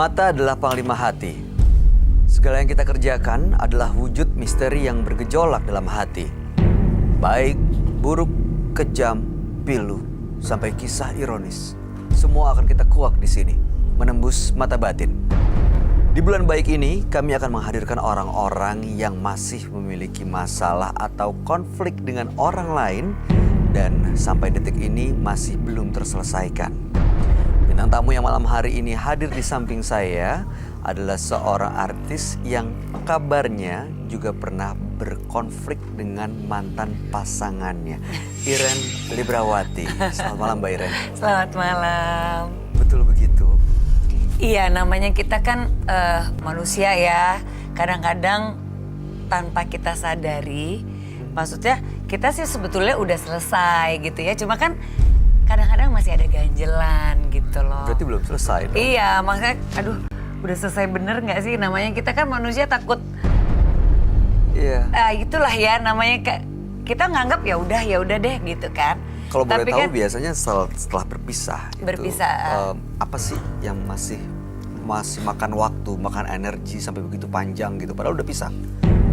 Mata adalah panglima hati. Segala yang kita kerjakan adalah wujud misteri yang bergejolak dalam hati. Baik, buruk, kejam, pilu, sampai kisah ironis. Semua akan kita kuak di sini, menembus mata batin. Di bulan baik ini, kami akan menghadirkan orang-orang yang masih memiliki masalah atau konflik dengan orang lain dan sampai detik ini masih belum terselesaikan. Bintang tamu yang malam hari ini hadir di samping saya adalah seorang artis yang kabarnya juga pernah berkonflik dengan mantan pasangannya, Iren Librawati. Selamat malam Mbak Iren. Selamat malam. Betul begitu? Iya, namanya kita kan manusia ya. Kadang-kadang tanpa kita sadari, maksudnya kita sih sebetulnya udah selesai gitu ya. Cuma kan kadang-kadang masih ada ganjelan gitu loh. Berarti belum selesai dong? Iya, makanya aduh udah selesai bener gak sih? Namanya kita kan manusia takut. Iya. Itulah ya namanya kita nganggap ya udah deh gitu kan. Kalau boleh Tapi tahu kan, biasanya setelah berpisah, apa sih yang masih makan waktu, makan energi sampai begitu panjang gitu, padahal udah pisah?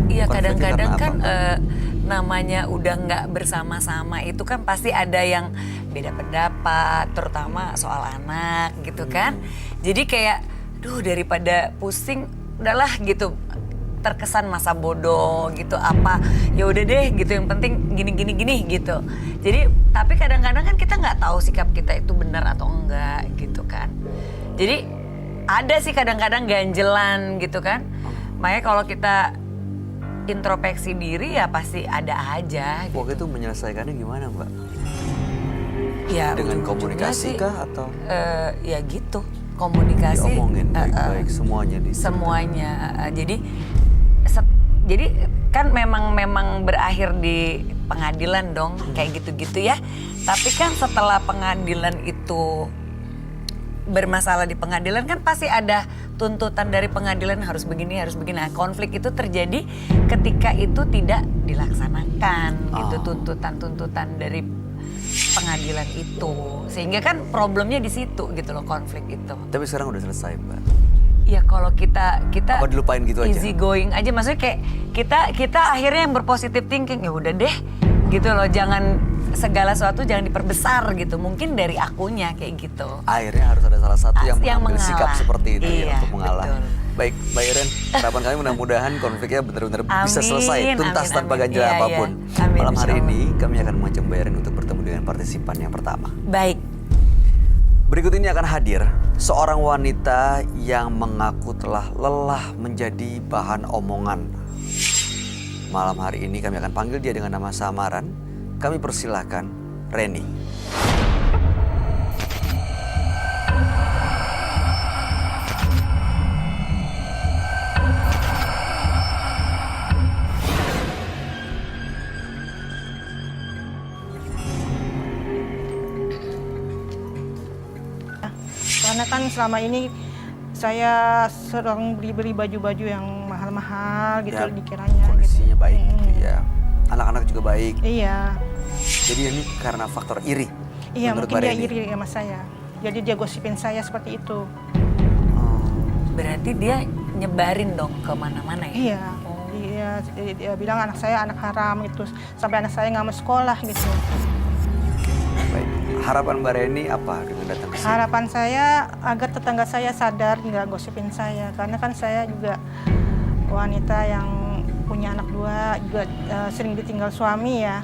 Iya, Konfliknya kadang-kadang karena kan apa? namanya udah nggak bersama-sama itu kan pasti ada yang beda pendapat, terutama soal anak gitu kan. Jadi kayak, duh daripada pusing, udahlah gitu. Terkesan masa bodoh gitu apa ya udah deh gitu, yang penting gini gitu. Jadi tapi kadang-kadang kan kita nggak tahu sikap kita itu benar atau enggak gitu kan. Jadi ada sih kadang-kadang ganjelan gitu kan. Makanya kalau kita introspeksi diri ya pasti ada aja gitu. Waktu itu menyelesaikannya gimana Mbak? Ya Dengan ujung-ujungnya komunikasi sih, kah atau? Ya gitu, komunikasi. Diomongin baik-baik semuanya di semuanya. Jadi kan memang berakhir di pengadilan dong, kayak gitu-gitu ya. Tapi kan setelah pengadilan itu bermasalah di pengadilan kan pasti ada tuntutan dari pengadilan harus begini. Nah, konflik itu terjadi ketika itu tidak dilaksanakan. Itu tuntutan dari pengadilan itu. Sehingga kan problemnya di situ gitu loh, konflik itu. Tapi sekarang udah selesai Mbak? Ya kalau kita apa dilupain gitu aja? Easy going aja, maksudnya kayak kita akhirnya yang berpositif thinking, ya udah deh gitu loh, jangan segala sesuatu jangan diperbesar gitu, mungkin dari akunya kayak gitu. Akhirnya harus ada salah satu yang mengambil mengalah. sikap seperti itu Iya, ya untuk mengalah. betul. Baik Mbak Iren, harapan kami mudah-mudahan konfliknya benar-benar bisa selesai, tuntas tanpa ganjalan apapun. Amin, Malam hari insyaallah. ini kami akan mengajak Mbak Iren untuk bertemu dengan partisipan yang pertama. Baik. Berikut ini akan hadir seorang wanita yang mengaku telah lelah menjadi bahan omongan. Malam hari ini kami akan panggil dia dengan nama samaran. Kami persilahkan Reni. Karena kan selama ini saya sering beli baju-baju yang mahal-mahal gitu Ya, dikiranya. kondisinya gitu. baik gitu ya. Anak-anak juga baik. Iya, Jadi ini karena faktor iri. iya menurut mungkin Mbak dia Reni. iri sama saya. Jadi dia gosipin saya seperti itu. Berarti dia nyebarin dong ke mana-mana ya? Iya, dia bilang anak saya anak haram gitu. Sampai anak saya nggak mau sekolah gitu. Baik. Harapan Mbak Reni apa dengan datang ke sini? Harapan saya agar tetangga saya sadar nggak gosipin saya. Karena kan saya juga wanita yang punya anak dua, juga sering ditinggal suami ya.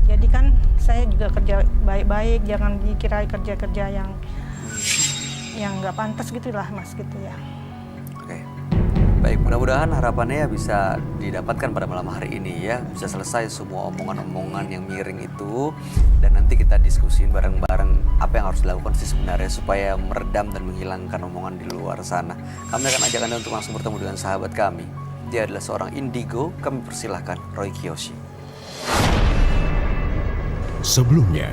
Jadi kan saya juga kerja baik-baik, jangan dikira kerja-kerja yang nggak pantas gitulah Mas gitu ya. Oke. Baik, mudah-mudahan harapannya bisa didapatkan pada malam hari ini ya. Bisa selesai semua omongan-omongan yang miring itu. Dan nanti kita diskusiin bareng-bareng apa yang harus dilakukan sih sebenarnya supaya meredam dan menghilangkan omongan di luar sana. Kami akan ajak Anda untuk langsung bertemu dengan sahabat kami. Dia adalah seorang indigo, kami persilahkan Roy Kiyoshi. Sebelumnya,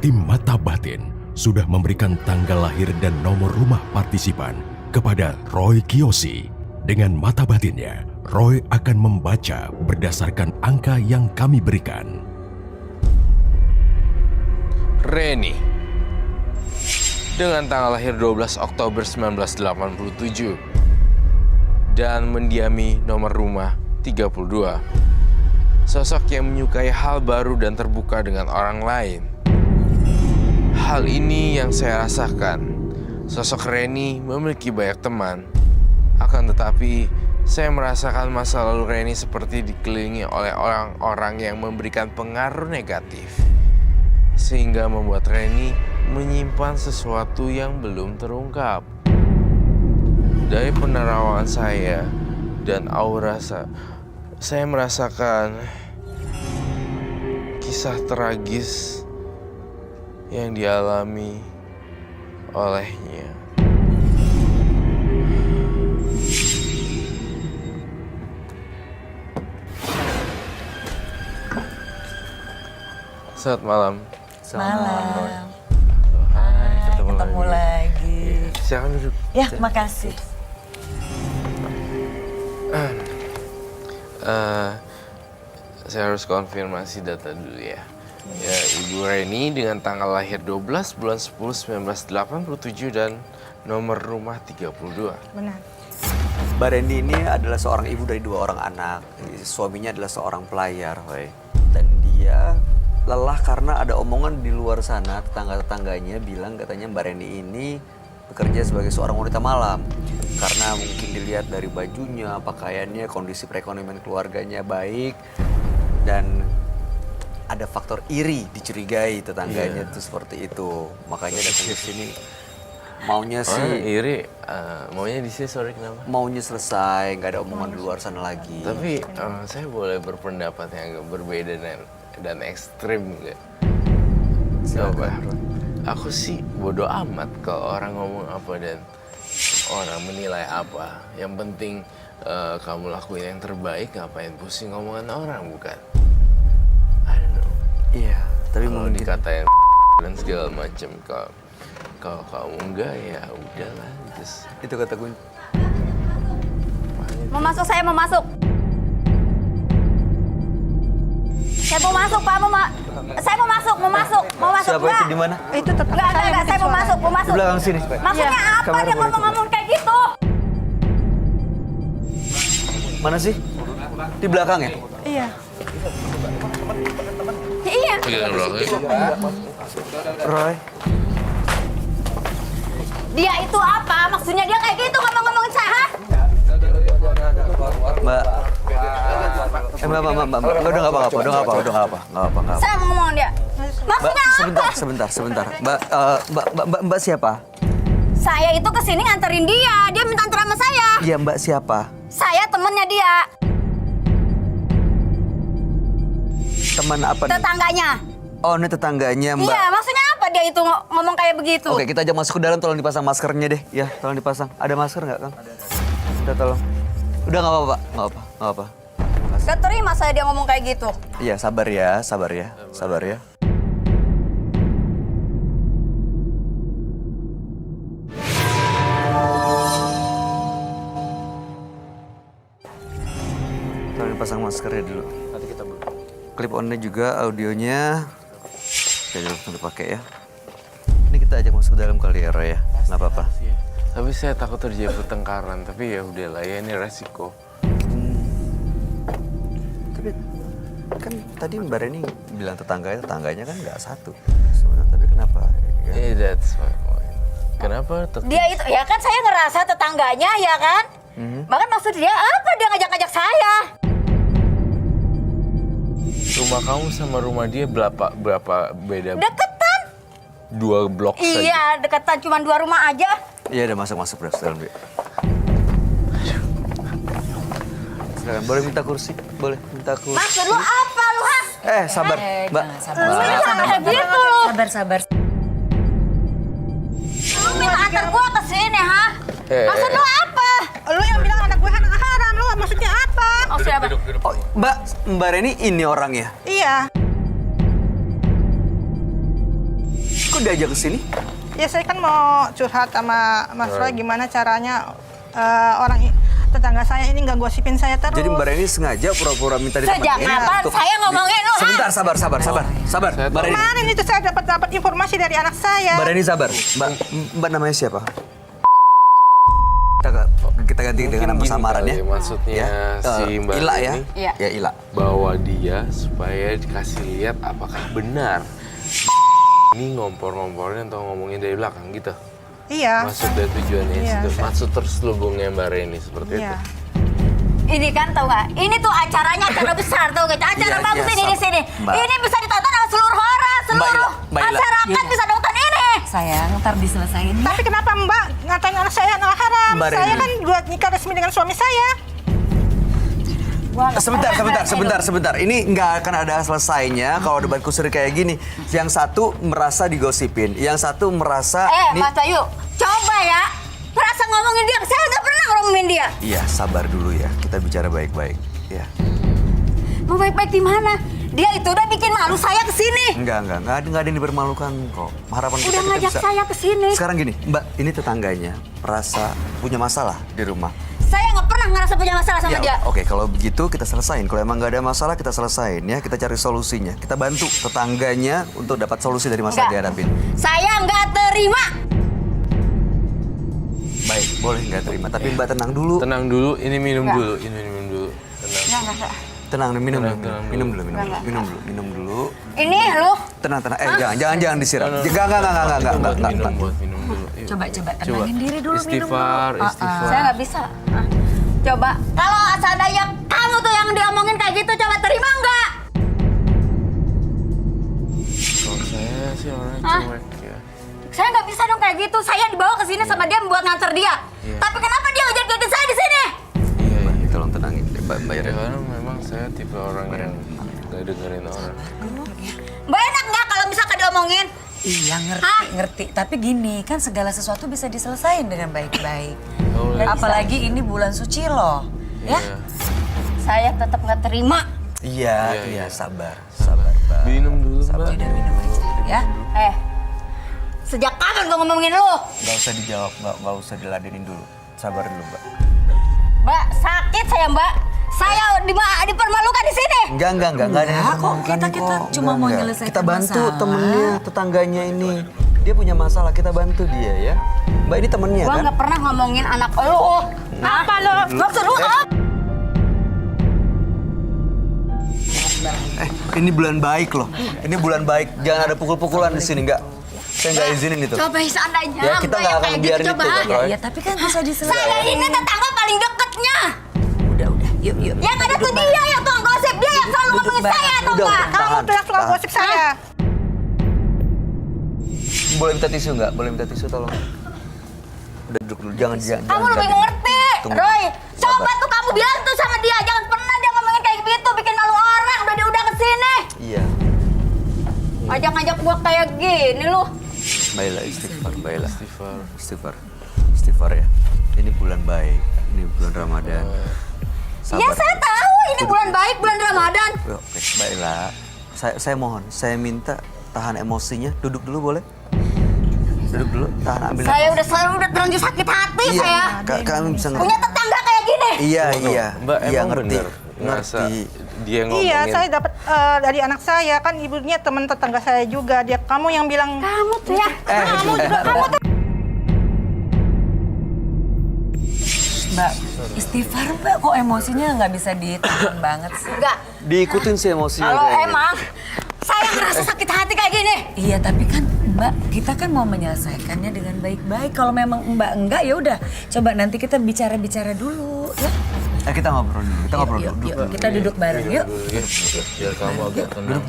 tim Mata Batin sudah memberikan tanggal lahir dan nomor rumah partisipan kepada Roy Kiyoshi. Dengan mata batinnya, Roy akan membaca berdasarkan angka yang kami berikan. Reni. dengan tanggal lahir 12 Oktober 1987 dan mendiami nomor rumah 32. Sosok yang menyukai hal baru dan terbuka dengan orang lain. Hal ini yang saya rasakan. Sosok Reni memiliki banyak teman. Akan tetapi, saya merasakan masa lalu Reni seperti dikelilingi oleh orang-orang yang memberikan pengaruh negatif. Sehingga membuat Reni menyimpan sesuatu yang belum terungkap. Dari penerawangan saya dan aura saya merasakan kisah tragis yang dialami olehnya. Selamat malam. Malam. Hai, ketemu Ketemu lagi. lagi. Silakan duduk. Ya, makasih. Saya harus konfirmasi data dulu ya. Ya, Ibu Reni dengan tanggal lahir 12 bulan 10 1987 dan nomor rumah 32. Benar. Mbak Reni ini adalah seorang ibu dari 2 orang anak. Suaminya adalah seorang pelayar, woy. Dan dia lelah karena ada omongan di luar sana, tetangga-tetangganya bilang katanya Mbak Reni ini bekerja sebagai seorang wanita malam. Karena mungkin dilihat dari bajunya, pakaiannya, kondisi perekonomian keluarganya baik. Dan ada faktor iri dicurigai tetangganya itu seperti itu. Makanya datang ke sini maunya Oh, sih iri, maunya di sini, sorry kenapa? maunya selesai, nggak ada omongan di luar sana lagi. Tapi saya boleh berpendapat yang agak berbeda dan ekstrim nggak? Coba. Aku sih bodoh amat kalau orang ngomong apa dan orang menilai apa. Yang penting kamu lakuin yang terbaik, ngapain pusing ngomongan orang, bukan? I don't know. Iya, tapi Kalau mungkin dikatain dan segala macam, kalau kamu enggak ya udahlah. Just itu kata gue. Mau masuk, saya mau masuk. Saya mau masuk, Pak. Saya mau masuk. Siapa itu di mana? Itu tetap Enggak, saya mau masuk. Di belakang sini. Maksudnya apa Kamera dia boleh ngomong-ngomong kayak gitu? Mana sih? Di belakang ya? Iya. Iya. Roy. Dia itu apa? Maksudnya dia kayak gitu ngomong-ngomongin saya? Mbak. Mbak. Udah nggak apa-apa. Saya mau ngomong dia. Maksudnya apa? Sebentar. Mbak siapa? Saya itu kesini nganterin dia. Dia minta antar sama saya. Iya, Mbak siapa? Saya temennya dia. Teman apa nih? Tetangganya. Oh, ini tetangganya, Mbak. Iya, maksudnya apa dia itu ngomong kayak begitu? Oke, kita aja masuk ke dalam, tolong dipasang maskernya deh. Ya, tolong dipasang. Ada masker nggak, Kang? Kita tolong. Udah nggak apa-apa, Pak. Nggak apa. Gak terima saya dia ngomong kayak gitu. Iya, sabar ya. Tolong dipasang maskernya dulu. Nanti kita clip on-nya juga, audionya. Jadi langsung dipakai ya. Ini kita ajak masuk ke dalam kali ya, Roy ya. Nggak apa-apa. Tapi saya takut terjadi pertengkaran. Tapi ya udahlah ya, ini resiko. Tapi kan tadi Mbak Reni bilang tetangganya kan nggak satu. Sebenarnya tapi kenapa? Ya? That's my point. Kenapa? Dia itu, ya kan saya ngerasa tetangganya ya kan? Bahkan maksud dia apa dia ngajak-ngajak saya? Rumah kamu sama rumah dia berapa beda? Deketan. 2 blok saja. Iya, deketan cuma 2 rumah aja. Iya, udah masuk bro, dalam dia. Silakan, boleh minta kursi? Boleh minta kursi. Maksud lu apa lu, ha? Sabar, Mbak. Sabar. Lu ini sampai kayak gitu lu. Sabar. Lu minta antar gua ke sini, ha? Maksud lu apa? Lu yang bilang anak gue anak haram, lu maksudnya apa? Oh, siapa? Oh, Mbak Reni ini orangnya. Iya. Kok diajak ke sini? Ya saya kan mau curhat sama Mas Roy gimana caranya tetangga saya ini nggak gosipin saya terus. Jadi Mbak Reni sengaja pura-pura minta Sejak ditemenin kapan untuk- saya ngomongin lu, ha? Sebentar, sabar. Saya Mbak Reni. Kemarin itu saya dapat informasi dari anak saya. Mbak Reni sabar. Mbak namanya siapa? Kita ganti dengan nama Mungkin gini samarannya. kali, maksudnya si Mbak Ila ya. ini Iya. Ya Ila. bawa dia supaya dikasih lihat apakah benar ini ngompor-ngomporin atau ngomongin dari belakang gitu. Iya. Maksud dan tujuannya Iya, itu. saya- Maksud terselubungnya Mbak Reni seperti Iya. itu. Ini kan tau gak? Ini tuh acara besar tau gak? Acara Iya, bagus iya, ini di sabar. sini. Mbak. Ini bisa ditonton sama seluruh orang, seluruh Mbak Ila. masyarakat bisa nonton ini. Sayang, ntar diselesain ya. Tapi kenapa Mbak ngatain anak saya anak haram? Mbak Saya Reni. kan buat nikah resmi dengan suami saya. Sebentar. Ini nggak akan ada selesainya kalau debat kusir kayak gini. Yang satu merasa digosipin, yang satu merasa Mas Bayu, coba ya. Merasa ngomongin dia, saya nggak pernah ngomongin dia. Iya, sabar dulu ya. Kita bicara baik-baik. Ya. Mau baik-baik di mana? Dia itu udah bikin malu saya kesini. Enggak ada yang dipermalukan kok. Harapan kita Udah ngajak bisa. saya kesini. Sekarang gini, Mbak, ini tetangganya merasa punya masalah di rumah. Saya nggak pernah ngerasa punya masalah sama dia. Oke, kalau begitu kita selesain. Kalau emang nggak ada masalah, kita selesain ya. Kita cari solusinya. Kita bantu tetangganya untuk dapat solusi dari masalah Enggak. dihadapin. Saya nggak terima. Baik, boleh nggak terima. Tapi Mbak tenang dulu. Tenang dulu, ini minum Enggak. dulu. Ini minum dulu. Tenang. Enggak. Tenang, minum Tenang, dulu. tenang Minum dulu. dulu, minum dulu. Ini lu. Tenang. Jangan disiram. Enggak. Buat minum dulu. Yuk. Coba tenangin diri dulu, minum Istighfar, dulu. istighfar. Saya nggak bisa. Ah, coba. Kalau seandainya kamu tuh yang diomongin kayak gitu, coba terima nggak? Kalau saya sih orangnya Hah? cuek ya. Saya nggak bisa dong kayak gitu. Saya dibawa ke sini sama dia buat nganter dia. Iya. Tapi kenapa dia ngejar-ngejar saya di sini? Iya. Tolong tenangin, Mbak Ya, Reni. karena memang saya tipe orang yang nggak dengerin orang. Mbak enak nggak kalau misalkan diomongin? Iya Hah? ngerti. Tapi gini, kan segala sesuatu bisa diselesain dengan baik-baik. Oh, Dan apalagi ini bulan suci loh. Ya? Iya. Saya tetap nggak terima. Iya, sabar, Mbak. Minum dulu, Sabar. Mbak. Minum aja, ya. Sejak kapan gua ngomongin lu? Nggak usah dijawab, nggak usah diladenin dulu. Sabar dulu, Mbak. Mbak, sakit saya Mbak. Saya dipermalukan di sini. Enggak ada yang Enggak, kok. dipermalukan Kita cuma mau nyelesain Kita bantu masalah. temennya, tetangganya ini. Dia punya masalah, kita bantu dia ya. Mbak ini temennya Gua kan? nggak pernah ngomongin anak lu. Apa lu? Maksud lu apa? Ini bulan baik loh. Ini bulan baik. Jangan ada pukul-pukulan di sini, enggak. Saya nggak izinin itu. Coba seandainya Ya, kita Mbak nggak yang akan kayak biarin gitu, itu, coba. kan, Roy? Ya, tapi kan bisa diselesain. Saya ini tetangga paling deketnya. Udah. Yuk. Yang ada tuh dia yang tukang gosip, dia yang selalu ngomongin bareng. saya atau Udah, enggak? Kamu Tahan, tuh yang suka tahan. gosip saya. Boleh minta tisu nggak? Boleh minta tisu tolong. Udah duduk dulu, jangan. Kamu lebih jangan. mengerti, Tunggu. Roy. Coba Sabar. tuh kamu bilang tuh sama dia, jangan pernah dia ngomongin kayak gitu, bikin malu orang. Udah kesini, Iya. ngajak-ngajak gua kayak gini lu. Baiklah, istighfar, baiklah. Istighfar. Istighfar ya. Ini bulan baik, ini bulan Ramadan. Ya saya tahu ini bulan baik, bulan Ramadan. Oke, baiklah. Saya mohon, saya minta tahan emosinya. Duduk dulu boleh? Duduk dulu, tahan ambil Saya nafas. udah terlanjur sakit hati Iya, saya. kami bisa ngerti. Punya tetangga kayak gini. Iya, Mbak, iya emang ngerti. bener ngerasa Ngerti. dia ngomongin. Iya, saya dapat dari anak saya kan ibunya teman tetangga saya juga. Dia kamu yang bilang Kamu tuh ya. Mbak, istighfar Mbak. Kok emosinya nggak bisa ditahan banget sih? Enggak. Diikutin sih emosinya Kalau kayaknya. emang saya ngerasa sakit hati kayak gini. Iya, tapi kan Mbak, kita kan mau menyelesaikannya dengan baik-baik. Kalau memang Mbak enggak, ya udah. Coba nanti kita bicara-bicara dulu, ya. Kita ngobrol dulu. Kita ngobrol Yuk, dulu. yuk, kita duduk bareng, yuk. Biar kamu agak tenang.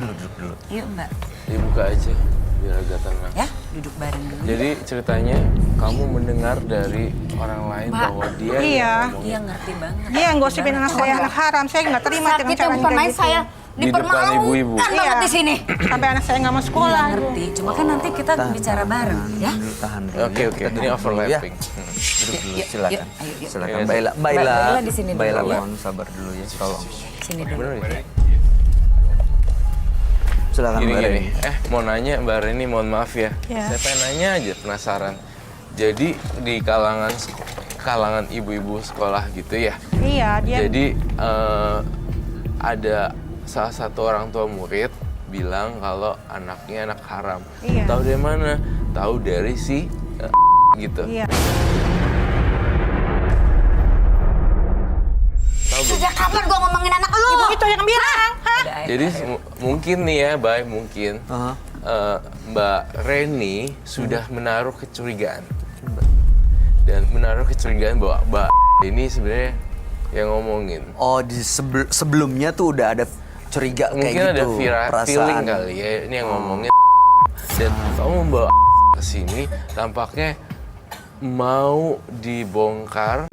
Yuk, Mbak. Dibuka aja, biar agak tenang. Ya, duduk bareng dulu. Jadi ceritanya kamu mendengar dari orang lain Mbak. bahwa dia Iya. yang ngomongin. Iya, ngerti banget. dia yang gosipin anak saya anak haram. Saya nggak terima dengan Sakitnya cara bukan kayak main, gitu. saya Di depan ibu-ibu. dipermalukan banget Iya. di sini. Sampai anak saya nggak mau sekolah. Iya, ngerti. Cuma kan nanti kita bicara bareng, ya. Tahan dulu. Oke, ya. oke. Kita Ini duduk dulu, overlapping. ya. Duduk dulu, Yuk, silakan. yuk, ayo, yuk. Silakan. Ayo, Baiklah, Baiklah di sini Baiklah, dulu, ya. mohon sabar dulu ya, tolong. Sini dulu. Bener ya? Silakan Mbak Gini-gini, Reni. mau nanya Mbak Reni, mohon maaf ya. Ya. Saya pengen nanya aja, penasaran. Jadi di kalangan kalangan ibu-ibu sekolah gitu ya. Iya, dia Jadi ada salah satu orang tua murid bilang kalau anaknya anak haram. Iya. Tahu dari mana? Tahu dari si gitu. iya. Tahu belum? Sejak kapan gua ngomongin anak lu? Ibu itu yang bilang. Hah? Jadi mungkin nih ya, Bay, mungkin Aha. Mbak Reni sudah menaruh kecurigaan. Dan menaruh kecurigaan bahwa Mbak ini sebenarnya yang ngomongin. Oh, sebelumnya tuh udah ada curiga Mungkin kayak ada gitu, feeling kali ya, ini yang ngomongin. Dan kamu membawa ke sini tampaknya mau dibongkar